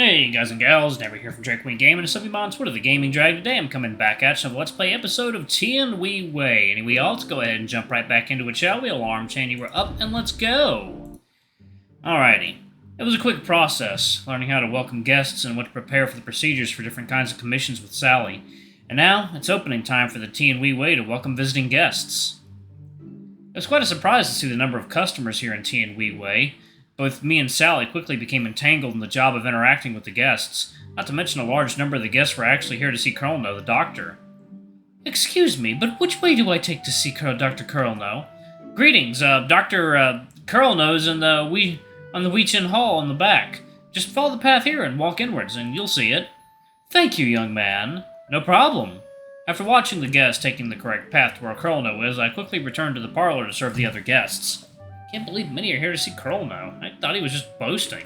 Hey guys and gals, Never here from TianHeHui Gaming and Subby Mods. What are the Gaming Drag? Today I'm coming back at you with a Let's Play episode of TianHeHui. Anyway, let's go ahead and jump right back into it, shall we? Alarm chain, you were up and let's go. Alrighty. It was a quick process, learning how to welcome guests and what to prepare for the procedures for different kinds of commissions with Sallye. And now, it's opening time for the TianHeHui to welcome visiting guests. It was quite a surprise to see the number of customers here in TianHeHui. Both me and Sallye quickly became entangled in the job of interacting with the guests, not to mention a large number of the guests were actually here to see Colonel, the doctor. Excuse me, but which way do I take to see Dr. Colonel? Greetings, Dr. Colonel's in the Weechin Hall in the back. Just follow the path here and walk inwards, and you'll see it. Thank you, young man. No problem. After watching the guests taking the correct path to where Colonel is, I quickly returned to the parlor to serve the other guests. Can't believe many are here to see Colonel. I thought he was just boasting.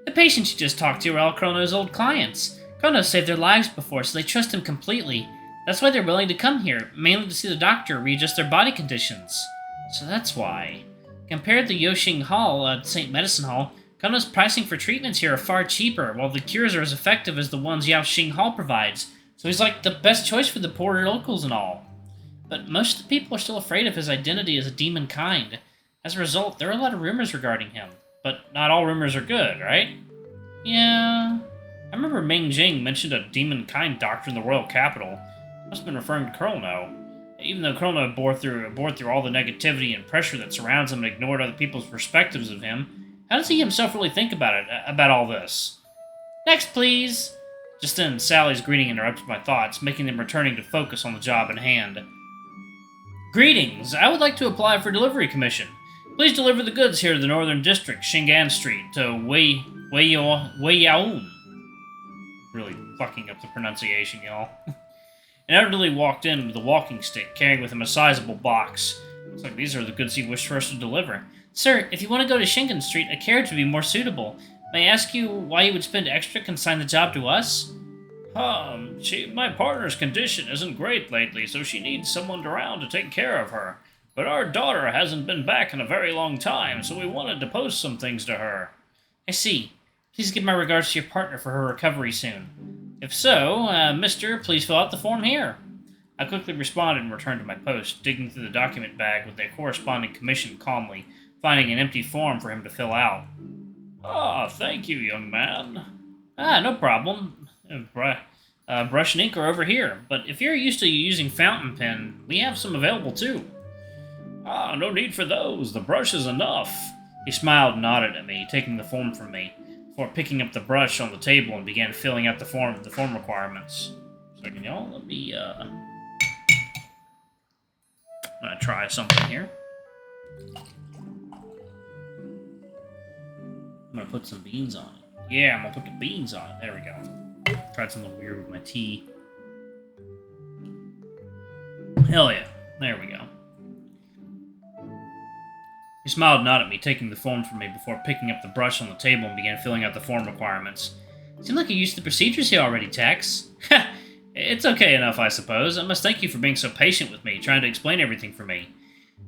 The patients you just talked to are all Colonel's old clients. Colonel saved their lives before, so they trust him completely. That's why they're willing to come here, mainly to see the doctor readjust their body conditions. So that's why. Compared to Yoxing Hall, St. Medicine Hall, Colonel's pricing for treatments here are far cheaper, while the cures are as effective as the ones Yaoxing Hall provides. So he's like the best choice for the poorer locals and all. But most of the people are still afraid of his identity as a demon kind. As a result, there are a lot of rumors regarding him. But not all rumors are good, right? Yeah. I remember Ming Jing mentioned a demon kind doctor in the royal capital. Must have been referring to Colonel. Even though Colonel bore through all the negativity and pressure that surrounds him and ignored other people's perspectives of him, how does he himself really think about all this? Next, please! Just then, Sally's greeting interrupted my thoughts, making them returning to focus on the job in hand. Greetings! I would like to apply for delivery commission. Please deliver the goods here to the Northern District, Shingan Street, to Weiyaoun. Really fucking up the pronunciation, y'all. An elderly walked in with a walking stick, carrying with him a sizable box. Looks like these are the goods he wished for us to deliver. Sir, if you want to go to Shingan Street, a carriage would be more suitable. May I ask you why you would spend extra to consign the job to us? My partner's condition isn't great lately, so she needs someone around to take care of her. But our daughter hasn't been back in a very long time, so we wanted to post some things to her. I see. Please give my regards to your partner for her recovery soon. If so, mister, please fill out the form here. I quickly responded and returned to my post, digging through the document bag with the corresponding commission calmly, finding an empty form for him to fill out. Thank you, young man. No problem. Brush and ink are over here, but if you're used to using fountain pen, we have some available too. No need for those. The brush is enough. He smiled and nodded at me, taking the form from me, before picking up the brush on the table and began filling out the form requirements. Second, y'all, let me, I'm gonna try something here. I'm gonna put some beans on it. Yeah, I'm gonna put the beans on it. There we go. Tried something weird with my tea. Hell yeah. There we go. He smiled and nodded at me, taking the form from me before picking up the brush on the table and began filling out the form requirements. Seemed like you used the procedures here already, Tex. It's okay enough, I suppose. I must thank you for being so patient with me, trying to explain everything for me.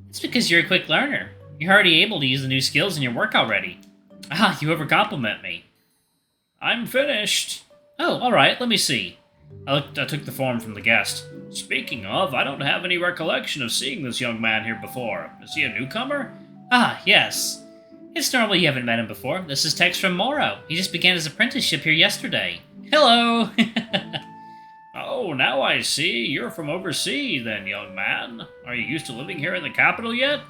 It's because you're a quick learner. You're already able to use the new skills in your work already. You over-compliment me. I'm finished. Oh, alright, let me see. I took the form from the guest. Speaking of, I don't have any recollection of seeing this young man here before. Is he a newcomer? Yes. It's normal you haven't met him before. This is Tex from Morrow. He just began his apprenticeship here yesterday. Hello! Oh, now I see. You're from overseas then, young man. Are you used to living here in the capital yet?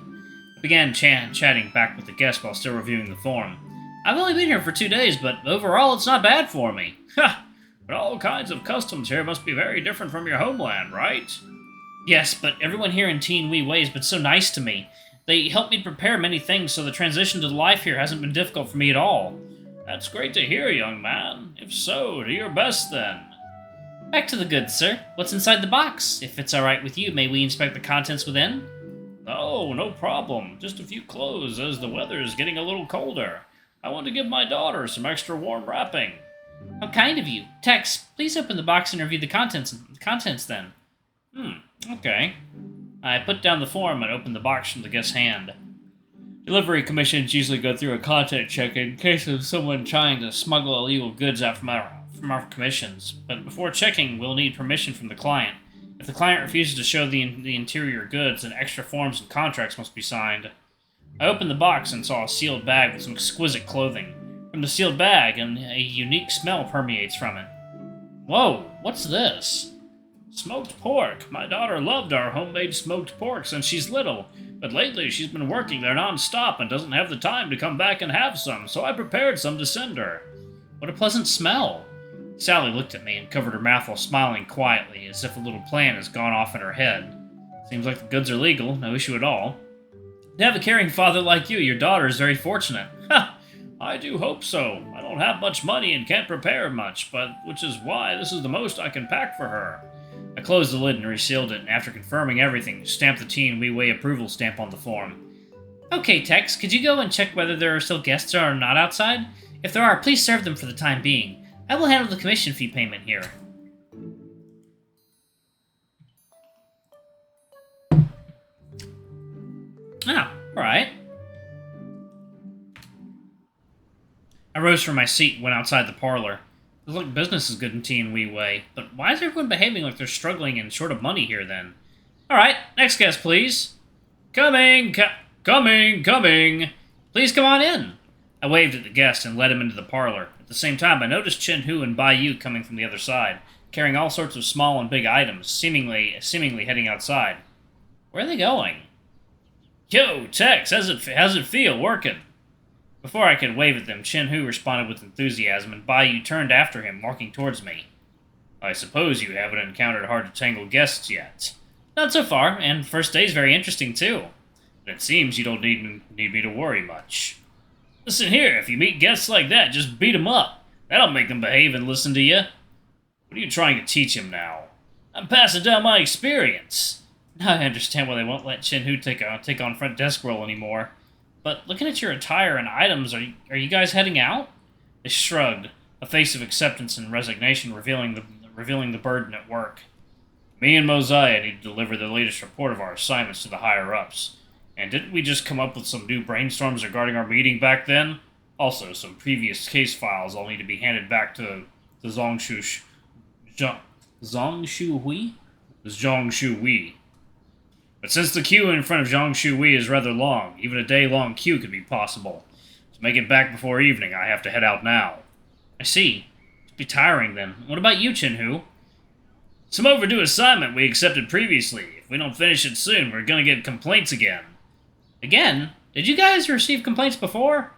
I began chatting back with the guest while still reviewing the form. I've only been here for 2 days, but overall it's not bad for me. But all kinds of customs here must be very different from your homeland, right? Yes, but everyone here in TianHeHui has been so nice to me. They helped me prepare many things, so the transition to life here hasn't been difficult for me at all. That's great to hear, young man. If so, do your best then. Back to the goods, sir. What's inside the box? If it's alright with you, may we inspect the contents within? Oh, no problem. Just a few clothes, as the weather is getting a little colder. I want to give my daughter some extra warm wrapping. How kind of you. Tex, please open the box and review the contents then. Okay. I put down the form and opened the box from the guest's hand. Delivery commissions usually go through a content check in case of someone trying to smuggle illegal goods out from our commissions. But before checking, we'll need permission from the client. If the client refuses to show the interior goods, then extra forms and contracts must be signed. I opened the box and saw a sealed bag with some exquisite clothing. From the sealed bag, and a unique smell permeates from it. Whoa, what's this? Smoked pork. My daughter loved our homemade smoked pork since she's little, but lately she's been working there non-stop and doesn't have the time to come back and have some, so I prepared some to send her. What a pleasant smell. Sally looked at me and covered her mouth while smiling quietly, as if a little plan has gone off in her head. Seems like the goods are legal, no issue at all. To have a caring father like you, your daughter is very fortunate. Ha! I do hope so. I don't have much money and can't prepare much, but which is why this is the most I can pack for her. I closed the lid and resealed it, and after confirming everything, stamped the TianHeHui approval stamp on the form. Okay, Tex, could you go and check whether there are still guests or not outside? If there are, please serve them for the time being. I will handle the commission fee payment here. Oh, alright. I rose from my seat and went outside the parlor. It looks like business is good in TianHeHui, but why is everyone behaving like they're struggling and short of money here then? Alright, next guest, please. Coming! Coming! Please come on in! I waved at the guest and led him into the parlor. At the same time, I noticed TianHeHui and Baiyu coming from the other side, carrying all sorts of small and big items, seemingly heading outside. Where are they going? Yo, Tex, how's it feel working? Before I could wave at them, TianHeHui responded with enthusiasm, and Baiyu turned after him, walking towards me. I suppose you haven't encountered hard-to-tangle guests yet. Not so far, and first day's very interesting, too. But it seems you don't need me to worry much. Listen here, if you meet guests like that, just beat 'em up. That'll make them behave and listen to you. What are you trying to teach him now? I'm passing down my experience. Now I understand why they won't let TianHeHui take on front desk role anymore. But looking at your attire and items, are you guys heading out? They shrugged, a face of acceptance and resignation revealing the burden at work. Me and Mosiah need to deliver the latest report of our assignments to the higher-ups. And didn't we just come up with some new brainstorms regarding our meeting back then? Also, some previous case files all need to be handed back to the Zhongshuhui? But since the queue in front of Zhongshuhui is rather long, even a day-long queue could be possible. To make it back before evening, I have to head out now. I see. It'd be tiring then. What about you, TianHeHui? Some overdue assignment we accepted previously. If we don't finish it soon, we're gonna get complaints again. Again? Did you guys receive complaints before?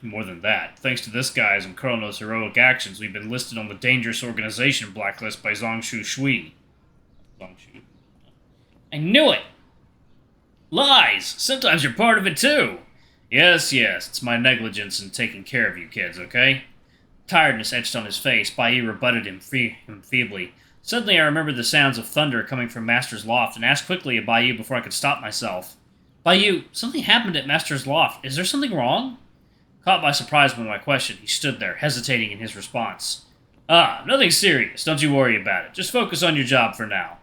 More than that. Thanks to this guy's and Chrono's heroic actions, we've been listed on the dangerous organization blacklist by Zhongshuhui. I knew it! Lies! Sometimes you're part of it too! Yes, it's my negligence in taking care of you kids, okay? Tiredness etched on his face. Baiyu rebutted him feebly. Suddenly I remembered the sounds of thunder coming from Master's loft and asked quickly of Baiyu before I could stop myself. Baiyu, something happened at Master's loft. Is there something wrong? Caught by surprise by my question, he stood there, hesitating in his response. Nothing serious. Don't you worry about it. Just focus on your job for now.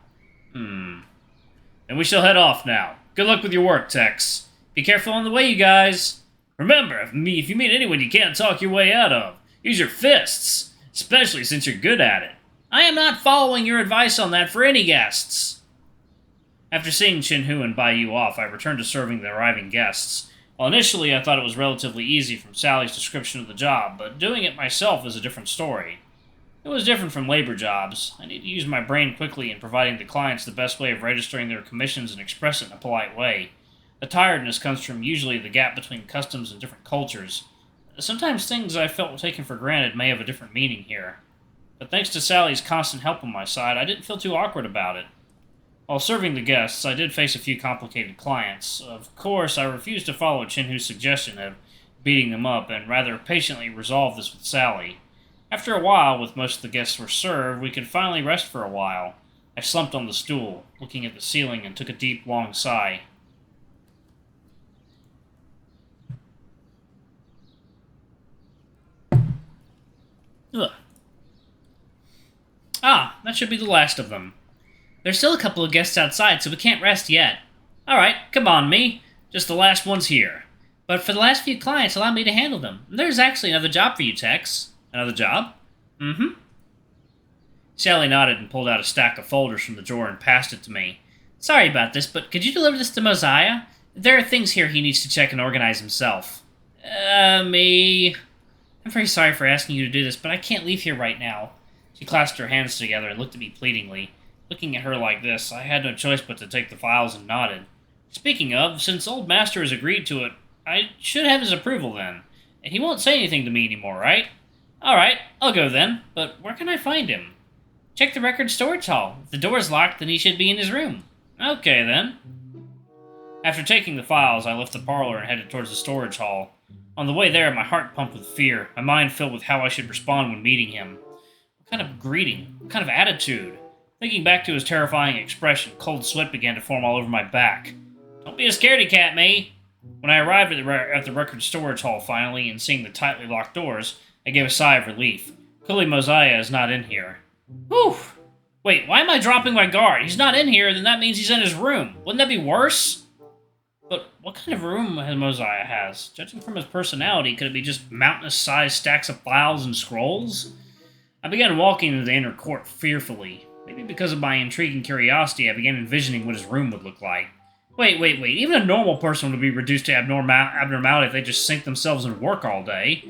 Then we shall head off now. Good luck with your work, Tex. Be careful on the way, you guys. Remember, if you meet anyone you can't talk your way out of, use your fists, especially since you're good at it. I am not following your advice on that for any guests. After seeing TianHeHui and Baiyu off, I returned to serving the arriving guests. While initially I thought it was relatively easy from Sally's description of the job, but doing it myself is a different story. It was different from labor jobs. I need to use my brain quickly in providing the clients the best way of registering their commissions and express it in a polite way. The tiredness comes from usually the gap between customs and different cultures. Sometimes things I felt taken for granted may have a different meaning here. But thanks to Sally's constant help on my side, I didn't feel too awkward about it. While serving the guests, I did face a few complicated clients. Of course, I refused to follow TianHeHui's suggestion of beating them up, and rather patiently resolved this with Sally. After a while, with most of the guests were served, we could finally rest for a while. I slumped on the stool, looking at the ceiling, and took a deep, long sigh. Ugh. That should be the last of them. There's still a couple of guests outside, so we can't rest yet. Alright, come on, me. Just the last ones here. But for the last few clients, allow me to handle them. There's actually another job for you, Tex. Another job? Mm-hmm. Sallye nodded and pulled out a stack of folders from the drawer and passed it to me. Sorry about this, but could you deliver this to Mosiah? There are things here he needs to check and organize himself. Me... I'm very sorry for asking you to do this, but I can't leave here right now. She clasped her hands together and looked at me pleadingly. Looking at her like this, I had no choice but to take the files and nodded. Speaking of, since Old Master has agreed to it, I should have his approval then. And he won't say anything to me anymore, right? Alright, I'll go then, but where can I find him? Check the record storage hall. If the door's locked, then he should be in his room. Okay, then. After taking the files, I left the parlor and headed towards the storage hall. On the way there, my heart pumped with fear, my mind filled with how I should respond when meeting him. What kind of greeting? What kind of attitude? Thinking back to his terrifying expression, cold sweat began to form all over my back. Don't be a scaredy cat, me! When I arrived at the record storage hall finally, and seeing the tightly locked doors, I gave a sigh of relief. Clearly Mosiah is not in here. Whew! Wait, why am I dropping my guard? He's not in here, then that means he's in his room. Wouldn't that be worse? But what kind of room Mosiah has? Judging from his personality, could it be just mountainous-sized stacks of files and scrolls? I began walking into the inner court fearfully. Maybe because of my intriguing curiosity, I began envisioning what his room would look like. Wait. Even a normal person would be reduced to abnormality if they just sink themselves in work all day.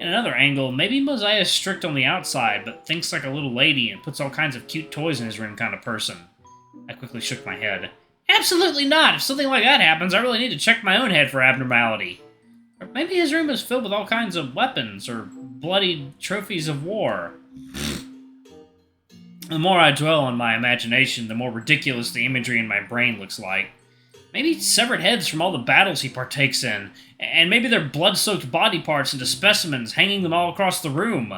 In another angle, maybe Mosiah is strict on the outside, but thinks like a little lady and puts all kinds of cute toys in his room kind of person. I quickly shook my head. Absolutely not! If something like that happens, I really need to check my own head for abnormality. Or maybe his room is filled with all kinds of weapons, or bloody trophies of war. The more I dwell on my imagination, the more ridiculous the imagery in my brain looks like. Maybe severed heads from all the battles he partakes in, and maybe they're blood-soaked body parts into specimens, hanging them all across the room.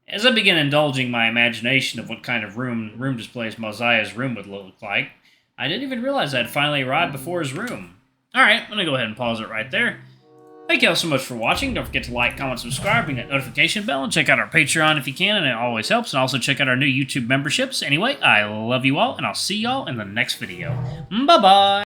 As I began indulging my imagination of what kind of room displays Mosiah's room would look like, I didn't even realize I had finally arrived before his room. Alright, I'm gonna go ahead and pause it right there. Thank you all so much for watching. Don't forget to like, comment, subscribe, ring that notification bell, and check out our Patreon if you can, and it always helps. And also check out our new YouTube memberships. Anyway, I love you all, and I'll see y'all in the next video. Bye-bye!